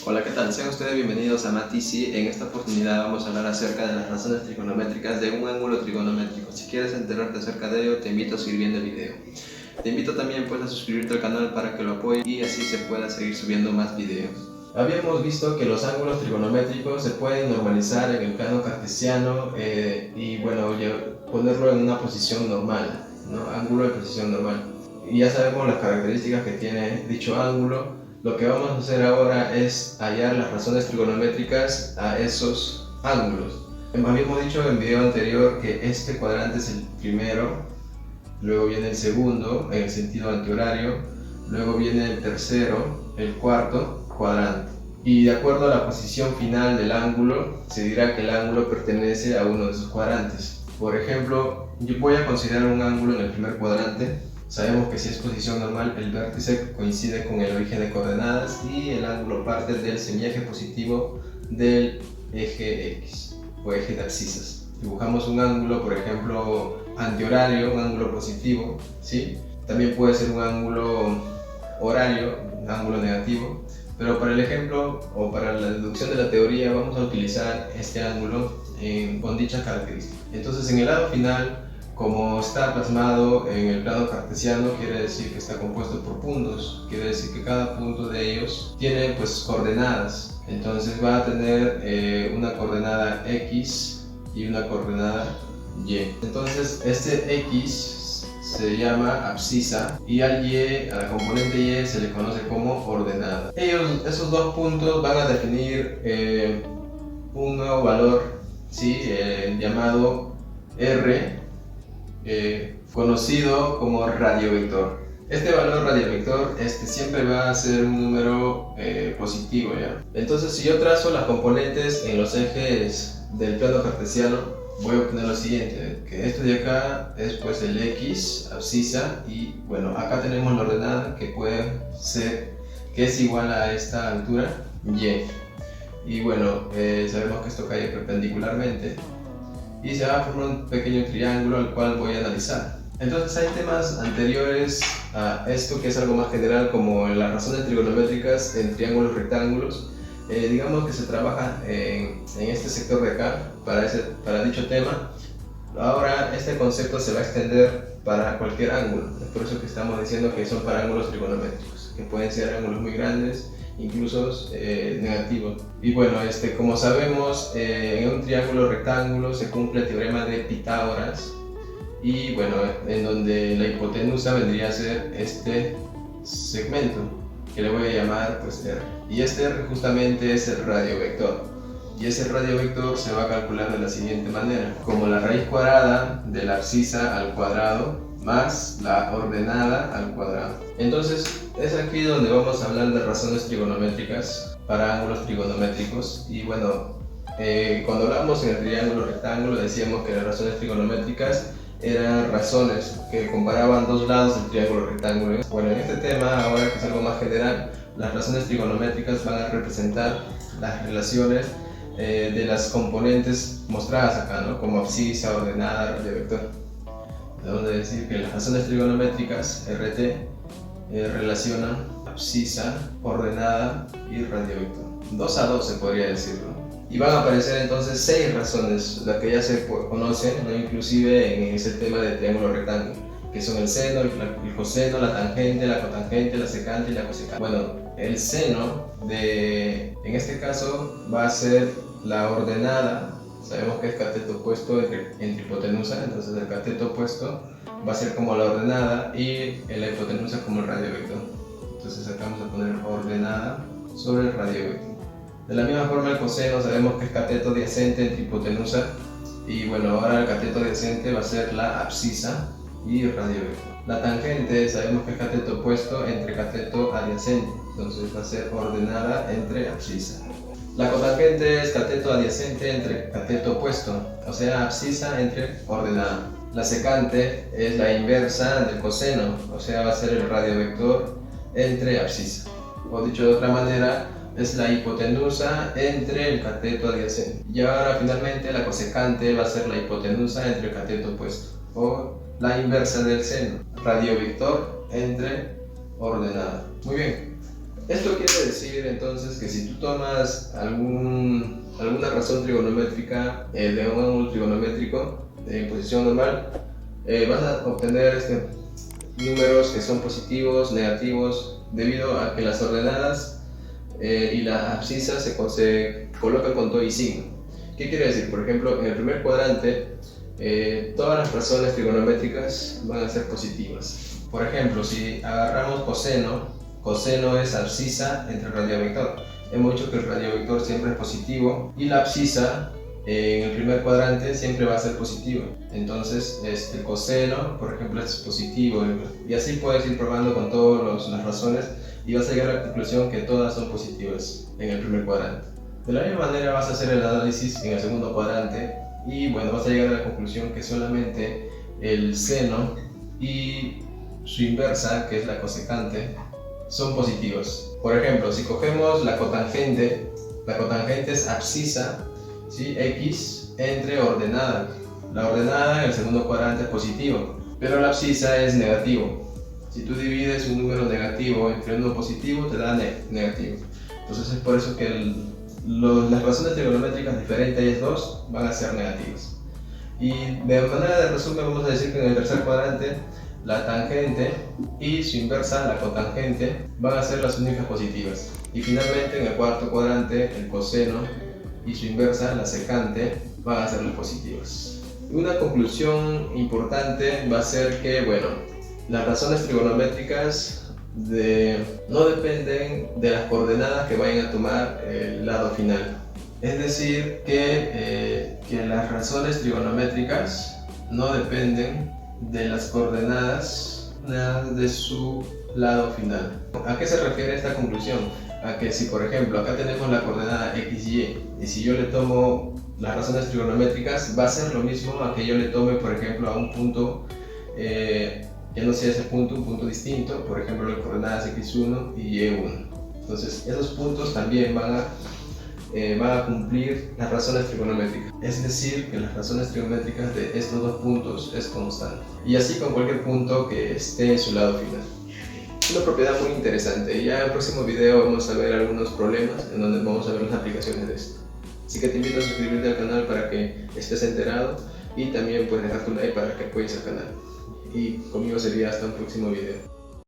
Hola, ¿qué tal? Sean ustedes bienvenidos a Matisi. En esta oportunidad vamos a hablar acerca de las razones trigonométricas de un ángulo trigonométrico. Si quieres enterarte acerca de ello, te invito a seguir viendo el video. Te invito también a suscribirte al canal para que lo apoyes y así se pueda seguir subiendo más videos. Habíamos visto que los ángulos trigonométricos se pueden normalizar en el plano cartesiano y ponerlo en una posición normal, ¿no? Ángulo en posición normal. Y ya sabemos las características que tiene dicho ángulo. Lo que vamos a hacer ahora es hallar las razones trigonométricas a esos ángulos. Habíamos dicho en el video anterior que este cuadrante es el primero, luego viene el segundo en el sentido antihorario, luego viene el tercero, el cuarto cuadrante. Y de acuerdo a la posición final del ángulo, se dirá que el ángulo pertenece a uno de esos cuadrantes. Por ejemplo, yo voy a considerar un ángulo en el primer cuadrante. Sabemos que si es posición normal, el vértice coincide con el origen de coordenadas y el ángulo parte del semieje positivo del eje X o eje de abscisas. Dibujamos un ángulo, por ejemplo, antihorario, un ángulo positivo, ¿sí? También puede ser un ángulo horario, un ángulo negativo, pero para el ejemplo o para la deducción de la teoría vamos a utilizar este ángulo con dichas características. Entonces, en el lado final, como está plasmado en el plano cartesiano, quiere decir que está compuesto por puntos, quiere decir que cada punto de ellos tiene coordenadas. Entonces va a tener una coordenada X y una coordenada Y. Entonces este X se llama abscisa y al Y, a la componente Y, se le conoce como ordenada. Esos dos puntos van a definir un nuevo valor, ¿sí? Llamado R, conocido como radiovector. Este valor radiovector siempre va a ser un número positivo, ¿ya? Entonces, si yo trazo las componentes en los ejes del plano cartesiano, voy a obtener lo siguiente, que esto de acá es pues el X, abscisa, y bueno, acá tenemos la ordenada que puede ser, que es igual a esta altura, Y. Y bueno, sabemos que esto cae perpendicularmente y se va a formar un pequeño triángulo al cual voy a analizar. Entonces hay temas anteriores a esto que es algo más general, como las razones trigonométricas en triángulos rectángulos. Digamos que se trabaja en este sector de acá para dicho tema. Ahora este concepto se va a extender para cualquier ángulo. Es por eso que estamos diciendo que son para ángulos trigonométricos, que pueden ser ángulos muy grandes, incluso negativos. Y bueno, como sabemos, en un triángulo rectángulo se cumple el teorema de Pitágoras, y bueno, en donde la hipotenusa vendría a ser este segmento, que le voy a llamar pues R. Y este R justamente es el radiovector. Y ese radiovector se va a calcular de la siguiente manera, como la raíz cuadrada de la abscisa al cuadrado más la ordenada al cuadrado. Entonces es aquí donde vamos a hablar de razones trigonométricas para ángulos trigonométricos. Y bueno, cuando hablamos en el triángulo rectángulo decíamos que las razones trigonométricas eran razones que comparaban dos lados del triángulo rectángulo. Bueno, en este tema, ahora que es algo más general, las razones trigonométricas van a representar las relaciones de las componentes mostradas acá, ¿no? Como abscisa, ordenada, radiovector. Debemos decir que las razones trigonométricas, RT, relacionan abscisa, ordenada y radiovector. 2 a 2 se podría decirlo. Y van a aparecer entonces 6 razones, las que ya se conocen, ¿no? Inclusive en ese tema de triángulo rectángulo, que son el seno, el coseno, la tangente, la cotangente, la secante y la cosecante. Bueno, el seno, en este caso, va a ser la ordenada. Sabemos que es cateto opuesto entre hipotenusa, entonces el cateto opuesto va a ser como la ordenada y la hipotenusa como el radiovector. Entonces acá vamos a poner ordenada sobre el radiovector. De la misma forma, el coseno sabemos que es cateto adyacente entre hipotenusa, y bueno, ahora el cateto adyacente va a ser la abscisa y el radiovector. La tangente sabemos que es cateto opuesto entre cateto adyacente, entonces va a ser ordenada entre abscisa. La cotangente es cateto adyacente entre cateto opuesto, o sea, abscisa entre ordenada. La secante es la inversa del coseno, o sea, va a ser el radiovector entre abscisa. O dicho de otra manera, es la hipotenusa entre el cateto adyacente. Y ahora finalmente la cosecante va a ser la hipotenusa entre el cateto opuesto, o la inversa del seno, radiovector entre ordenada. Muy bien. Esto quiere decir entonces que si tú tomas alguna razón trigonométrica de un ángulo trigonométrico en posición normal, vas a obtener números que son positivos, negativos, debido a que las ordenadas y las abscisas se colocan con todo y signo. ¿Qué quiere decir? Por ejemplo, en el primer cuadrante, todas las razones trigonométricas van a ser positivas. Por ejemplo, si agarramos coseno es abscisa entre radiovector. Hemos dicho que el radiovector siempre es positivo y la abscisa en el primer cuadrante siempre va a ser positivo. Entonces el coseno, por ejemplo, es positivo, y así puedes ir probando con todas las razones y vas a llegar a la conclusión que todas son positivas en el primer cuadrante. De la misma manera vas a hacer el análisis en el segundo cuadrante y bueno, vas a llegar a la conclusión que solamente el seno y su inversa, que es la cosecante, son positivos. Por ejemplo, si cogemos la cotangente es abscisa, ¿sí? X entre ordenada. La ordenada en el segundo cuadrante es positivo, pero la abscisa es negativo. Si tú divides un número negativo entre uno positivo, te da negativo. Entonces es por eso que las razones trigonométricas diferentes 2 van a ser negativas. Y de manera de resumen vamos a decir que en el tercer cuadrante la tangente y su inversa, la cotangente, van a ser las únicas positivas. Y finalmente en el cuarto cuadrante el coseno y su inversa, la secante, van a ser las positivas. Una conclusión importante va a ser que, bueno, las razones trigonométricas no dependen de las coordenadas que vayan a tomar el lado final. Es decir, que las razones trigonométricas no dependen de las coordenadas de su lado final. ¿A qué se refiere esta conclusión? A que si por ejemplo acá tenemos la coordenada XY y si yo le tomo las razones trigonométricas, va a ser lo mismo a que yo le tome por ejemplo a un punto que no sea ese punto, un punto distinto, por ejemplo las coordenadas X1 y Y1. Entonces esos puntos también van a cumplir las razones trigonométricas, es decir, que las razones trigonométricas de estos dos puntos es constante, y así con cualquier punto que esté en su lado final. Una propiedad muy interesante. Ya en el próximo video vamos a ver algunos problemas en donde vamos a ver las aplicaciones de esto. Así que te invito a suscribirte al canal para que estés enterado y también puedes dejar tu like para que apoyes al canal. Y conmigo sería hasta un próximo video.